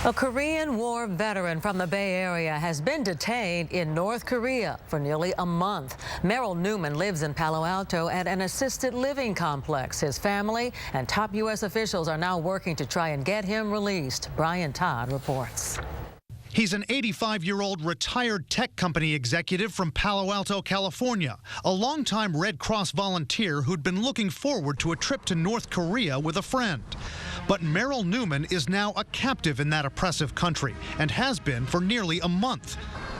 A Korean War veteran from the Bay Area has been detained in North Korea for nearly a month. Merrill Newman lives in Palo Alto at an assisted living complex. His family and top U.S. officials are now working to try and get him released. Brian Todd reports. He's an 85-year-old retired tech company executive from Palo Alto, California, a longtime Red Cross volunteer who'd been looking forward to a trip to North Korea with a friend. But Merrill Newman is now a captive in that oppressive country and has been for nearly a month.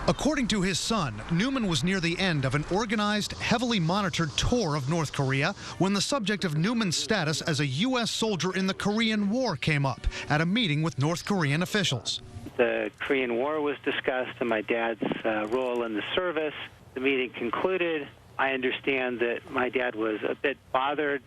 According to his son, Newman was near the end of an organized, heavily monitored tour of North Korea when the subject of Newman's status as a U.S. soldier in the Korean War came up at a meeting with North Korean officials. The Korean War was discussed and my dad's role in the service. The meeting concluded. I understand that my dad was a bit bothered.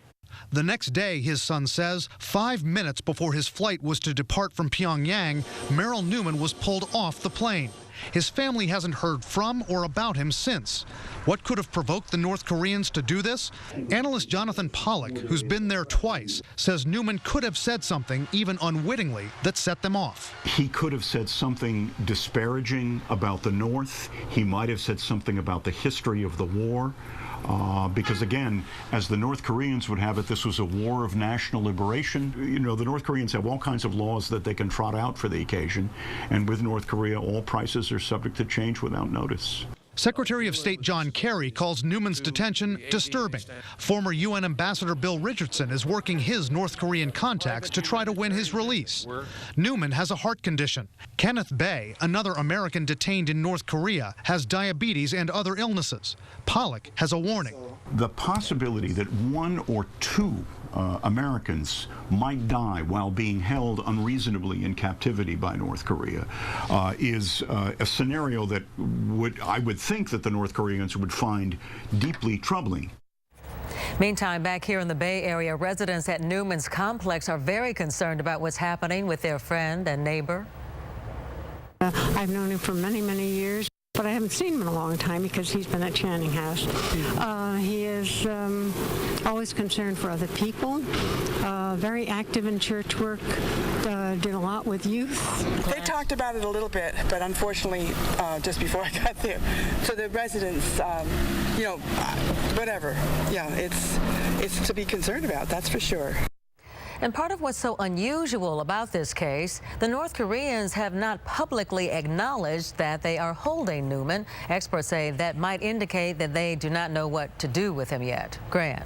The next day, his son says, 5 minutes before his flight was to depart from Pyongyang, Merrill Newman was pulled off the plane. His family hasn't heard from or about him since. What could have provoked the North Koreans to do this? Analyst Jonathan Pollock, who's been there twice, says Newman could have said something, even unwittingly, that set them off. He could have said something disparaging about the North. He might have said something about the history of the war. Because again, as the North Koreans would have it, this was a war of national liberation. You know, the North Koreans have all kinds of laws that they can trot out for the occasion. And with North Korea, all prices are subject to change without notice. Secretary of State John Kerry calls Newman's detention disturbing. Former UN Ambassador Bill Richardson is working his North Korean contacts to try to win his release. Newman has a heart condition. Kenneth Bae, another American detained in North Korea, has diabetes and other illnesses. Pollock has a warning. The possibility that one or two Americans might die while being held unreasonably in captivity by North Korea is a scenario that I would think that the North Koreans would find deeply troubling. Meantime, back here in the Bay Area, residents at Newman's complex are very concerned about what's happening with their friend and neighbor. I've known him for many, many years, but I haven't seen him in a long time because he's been at Channing House. He is always concerned for other people, very active in church work, did a lot with youth. They talked about it a little bit, but unfortunately, just before I got there, so the residents, you know, whatever. Yeah, it's to be concerned about, that's for sure. And part of what's so unusual about this case, the North Koreans have not publicly acknowledged that they are holding Newman. Experts say that might indicate that they do not know what to do with him yet. Grant.